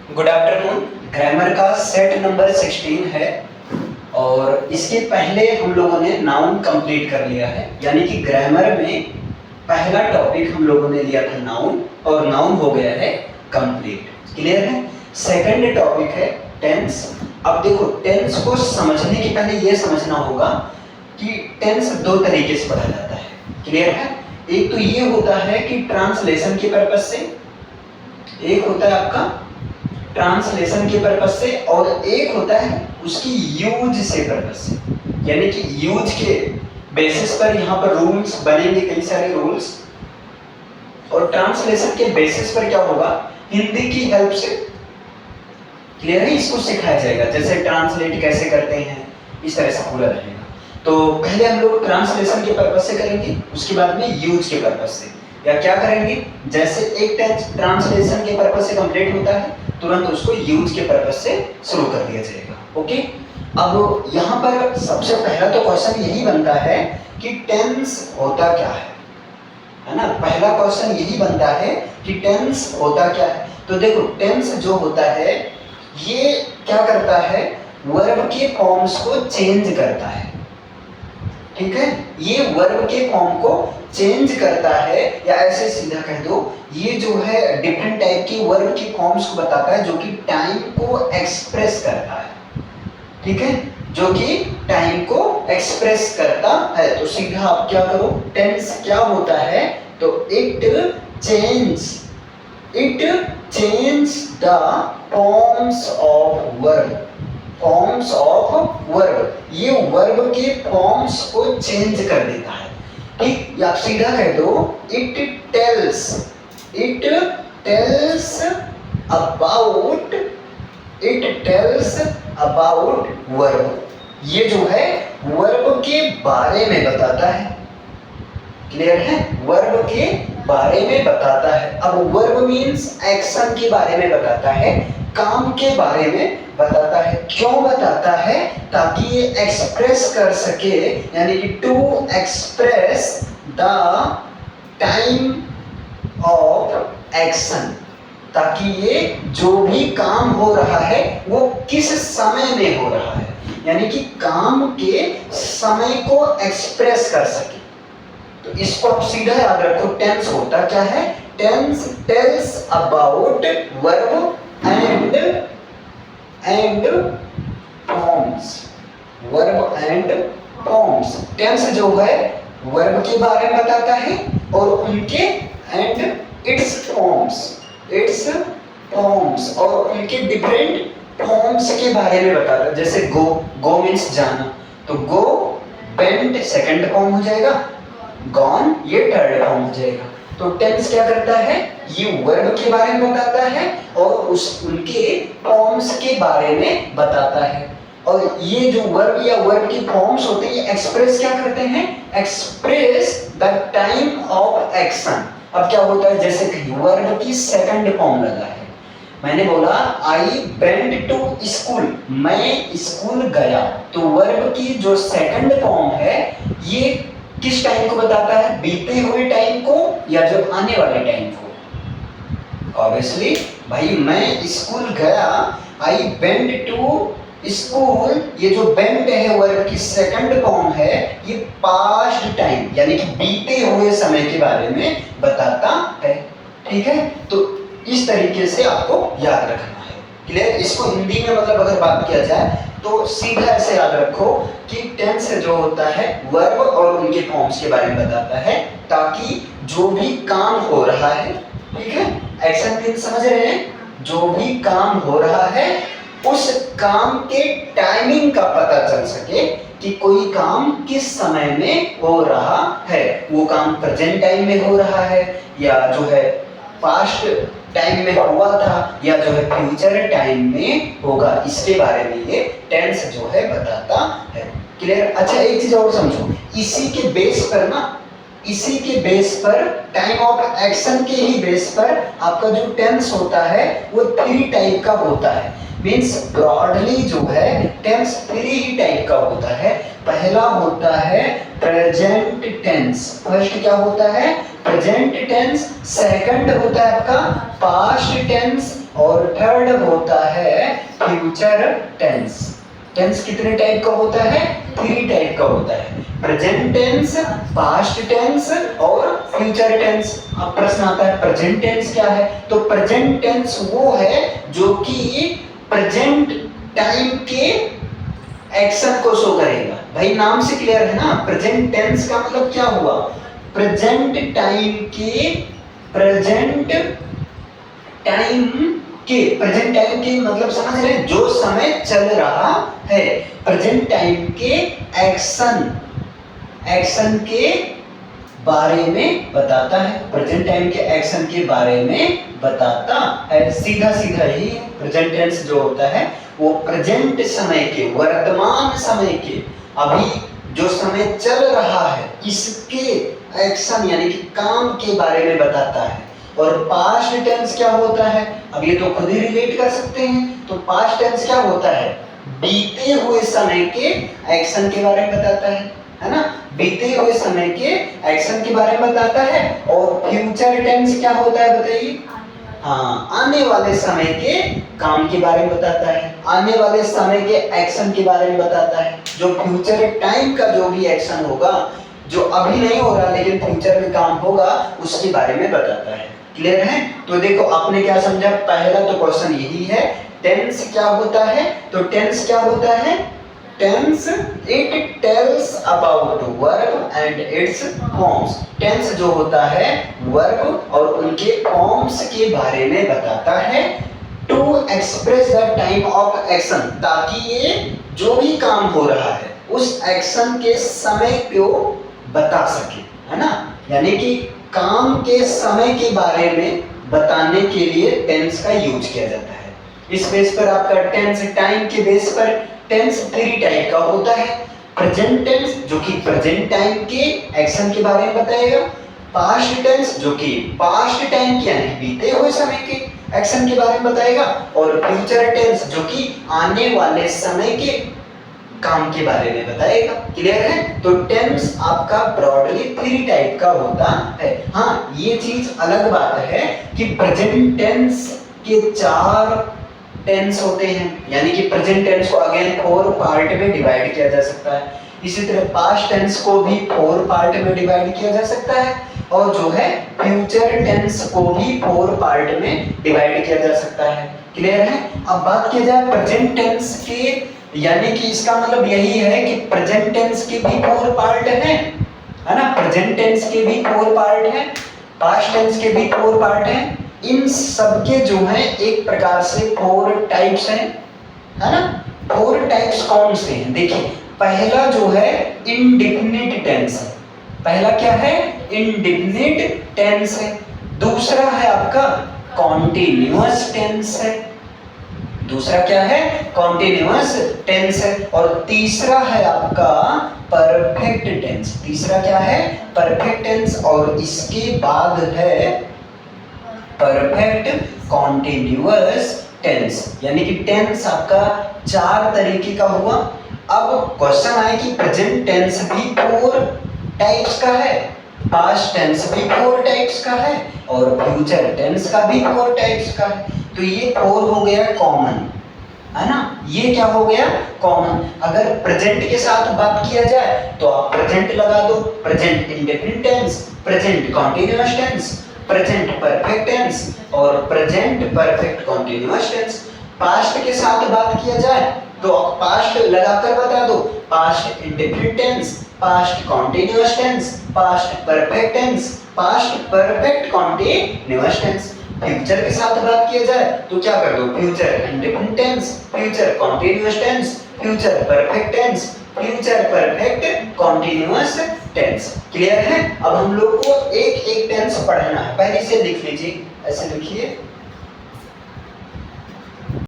Good afternoon. Grammar का set number 16 है और इसके पहले हम लोगों ने नाउन कंप्लीट कर लिया है, यानी कि ग्रामर में पहला टॉपिक हम लोगों ने लिया था नाउन, और नाउन हो गया है कंप्लीट। क्लियर है? सेकंड टॉपिक है टेंस। अब देखो, टेंस को समझने के पहले ये समझना होगा कि टेंस दो तरीके से पढ़ा जाता है। क्लियर है? एक तो ये होता है कि ट्रांसलेशन के पर्पज से, एक होता है आपका ट्रांसलेशन के पर्पज से, और एक होता है उसकी यूज से पर्पज से। यानी कि यूज के बेसिस पर यहाँ पर रूल्स बनेंगे, कई सारे रूल्स, और ट्रांसलेशन के बेसिस पर क्या होगा, हिंदी की हेल्प से। क्लियर है? इसको सिखाया जाएगा, जैसे ट्रांसलेट कैसे करते हैं, इस तरह से पूरा रहेगा। तो पहले हम लोग ट्रांसलेशन के पर्पज से करेंगे, उसके बाद में यूज के पर्पज से। या क्या करेंगे, जैसे एक टेंस ट्रांसलेशन के पर्पज से कंप्लीट होता है, तुरंत उसको यूज के पर्पज से शुरू कर दिया जाएगा। ओके, अब यहाँ पर सबसे पहला तो क्वेश्चन यही बनता है कि टेंस होता क्या है ना? पहला क्वेश्चन यही बनता है कि टेंस होता क्या है। तो देखो, टेंस जो होता है ये क्या करता है, वर्ब के फॉर्म्स को चेंज करता है। ठीक है, ये वर्ब के फॉर्म को चेंज करता है, या ऐसे सीधा कह दो, ये जो है डिफरेंट टाइप की वर्ब की फॉर्म्स को बताता है जो कि टाइम को एक्सप्रेस करता है। ठीक है, जो कि टाइम को एक्सप्रेस करता है। तो सीधा आप क्या करो, टेंस क्या होता है, तो it change the forms of verb. Forms of verb, ये वर्ब के फॉर्म्स को चेंज कर देता है। ठीक, या सीधा कह दो, इट टेल्स अबाउट वर्ब। ये जो है वर्ब के बारे में बताता है। क्लियर है? वर्ब के बारे में बताता है। अब वर्ब मीन्स एक्शन के बारे में बताता है, काम के बारे में बताता है। क्यों बताता है? ताकि ये एक्सप्रेस कर सके, यानी कि to express the time of action, ताकि ये जो भी काम हो रहा है वो किस समय में हो रहा है, यानी कि काम के समय को एक्सप्रेस कर सके। तो इसको आप सीधा याद रखो, टेंस होता क्या है, tense tells about verb and forms. Verb and forms, tense जो है वर्ब के बारे में बताता है और उनके एंड इट्स फॉर्म्स और उनके डिफरेंट फॉर्म्स के बारे में बताता है। जैसे गो मीन्स जाना, तो गो वेंट सेकंड फॉर्म हो जाएगा, गॉन ये थर्ड फॉर्म हो जाएगा। तो टेंस क्या करता है, ये वर्ब के बारे में बताता है और उनके फॉर्म्स के बारे में बताता है। और ये जो वर्ब या वर्ब की फॉर्म्स होते हैं, ये एक्सप्रेस क्या करते हैं, express the time of action. अब क्या होता है, जैसे कि वर्ब की सेकंड फॉर्म लगा है, मैंने बोला आई वेंट टू स्कूल, मैं स्कूल गया। तो वर्ब की जो सेकंड फॉर्म है ये किस टाइम को बताता है, बीते हुए टाइम को या जो आने वाले टाइम को। ऑब्वियसली भाई, मैं स्कूल गया, आई वेंट टू स्कूल, ये जो वेंट है वर्ब की सेकंड फॉर्म है, ये पास्ट टाइम यानी कि बीते हुए समय के बारे में बताता है। ठीक है, तो इस तरीके से आपको याद रखना है। क्लियर? इसको हिंदी में मतलब अगर बात किया जाए तो सीधा ऐसे याद रखो कि टेंस जो होता है वर्ब और उनके फॉर्म्स के बारे में बताता है, ताकि जो भी काम हो रहा है, ठीक है, एक्शन मीन्स समझ रहे हैं, जो भी काम हो रहा है उस काम के टाइमिंग का पता चल सके कि कोई काम किस समय में हो रहा है। वो काम प्रेजेंट टाइम में हो रहा है, या जो है पास्ट टाइम में हुआ था, या जो है फ्यूचर टाइम में होगा। इसके बारे में ये टेंस जो है बताता है। क्लियर? अच्छा, एक चीज और समझो, इसी के बेस पर टाइम ऑफ एक्शन के ही बेस पर आपका जो टेंस होता है वो 3 टाइप का होता है। मीन्स ब्रॉडली जो है टेंस 3 ही टाइप का होता है। पहला होता है प्रेजेंट टेंस, फर्स्ट क्या होता है, प्रेजेंट टेंस। सेकंड होता है आपका पास्ट टेंस, और थर्ड होता है फ्यूचर टेंस। टेंस कितने टाइप का होता है? 3 टाइप का होता है, प्रेजेंट टेंस, पास्ट टेंस और फ्यूचर टेंस। अब प्रश्न आता है प्रेजेंट टेंस क्या है? तो प्रेजेंट टेंस वो है जो कि प्रेजेंट टाइम के एक्शन को शो करेगा। भाई नाम से क्लियर है ना, प्रेजेंट टेंस का मतलब क्या हुआ? प्रेजेंट टाइम के प्रेजेंट टाइम के मतलब समझ रहे हैं, जो समय चल रहा है। प्रेजेंट टाइम के एक्शन के बारे में बताता है, प्रेजेंट टाइम के एक्शन के बारे में बताता है। सीधा सीधा ही प्रेजेंट टेंस जो होता है वो प्रेजेंट समय के, वर्तमान समय के, अभी जो समय चल रहा है इसके एक्शन यानी कि काम के बारे में बताता है। और पास्ट टेंस क्या होता है? अब ये तो खुद ही रिलेट कर सकते हैं। तो पास्ट टेंस क्या होता है? बीते हुए समय के एक्शन के बारे में बताता है ना, बीते हुए समय के एक्शन के बारे में बताता है। और फ्यूचर टेंस क्या होता है बताइए? हाँ, आने वाले समय के काम के बारे में बताता है, आने वाले समय के एक्शन के बारे में बताता है। जो फ्यूचर टाइम का जो भी एक्शन होगा, जो अभी नहीं हो रहा लेकिन फ्यूचर में काम होगा, उसके बारे में बताता है। क्लियर है? तो देखो आपने क्या समझा, पहला तो क्वेश्चन यही है, टेंस क्या होता है? तो टेंस क्या होता है? Tense it tells about verb and its forms. Tense जो होता है वर्ब और उनके फॉर्म्स के बारे में बताता है। To express the time of action, ताकि ये जो भी काम हो रहा है उस एक्शन के समय को बता सके, है ना। यानी कि काम के समय के बारे में बताने के लिए टेंस का यूज किया जाता है। इस बेस पर आपका टेंस, टाइम के बेस पर टेंस 3 टाइप का होता है। प्रेजेंट टेंस जो कि प्रेजेंट टाइम के एक्शन के बारे में बताएगा, पास्ट टेंस जो कि पास्ट टाइम के यानी बीते हुए समय के एक्शन के बारे में बताएगा, और फ्यूचर टेंस जो कि आने वाले समय के काम के बारे में बताएगा। क्लियर है? तो टेंस आपका ब्रॉडली 3 टाइप का होता है। हाँ, ये चीज अलग बात है कि प्रेजेंट टेंस के 4 टेंस होते हैं, यानी कि प्रेजेंट टेंस को अगेन 4 पार्ट में डिवाइड किया जा सकता है। इसी तरह पास्ट टेंस को भी 4 पार्ट में डिवाइड किया जा सकता है, और जो है फ्यूचर टेंस को भी 4 पार्ट में डिवाइड किया जा सकता है। क्लियर है? अब बात किया जाए प्रेजेंट टेंस के, यानी कि इसका मतलब यही है कि प्रेजेंट टेंस के भी 4 पार्ट हैं, है ना। प्रेजेंट टेंस के भी 4 पार्ट हैं, पास्ट टेंस के भी 4 पार्ट हैं। इन सबके जो है एक प्रकार से 4 टाइप्स हैं, है ना। 4 टाइप्स कौन से हैं? देखिए, पहला जो है इंडेफिनिट टेंस है। पहला क्या है? इंडेफिनिट टेंस है। दूसरा है आपका कॉन्टिन्यूअस टेंस है। दूसरा क्या है? कॉन्टिन्यूअस टेंस है। और तीसरा है आपका परफेक्ट टेंस। तीसरा क्या है? Perfect tense. और इसके बाद है परफेक्ट कॉन्टिन्यूअस टेंस। यानी कि टेंस आपका 4 तरीके का हुआ। अब क्वेश्चन आए कि प्रेजेंट टेंस भी 4 टाइप्स का है, पास्ट टेंस भी 4 टाइप्स का है, और फ्यूचर टेंस का भी 4 टाइप्स का है। तो ये 4 हो गया कॉमन, है ना। ये क्या हो गया? कॉमन। अगर प्रेजेंट के साथ बात किया जाए तो आप प्रेजेंट लगा दो, present indefinite tense, present continuous tense, present perfect tense और present perfect continuous tense. Past के साथ बात किया जाए तो पास्ट लगाकर बता दो, past indefinite tense, past continuous tense, past perfect tense, past perfect continuous tense. Future के साथ बात किया जाए तो क्या कर दो, future indefinite tense, future continuous tense, future perfect tense, future perfect continuous tense. Clear है? अब हम लोग को एक एक टेंस पढ़ना है। पहले से लिख लीजिए, ऐसे लिखिए,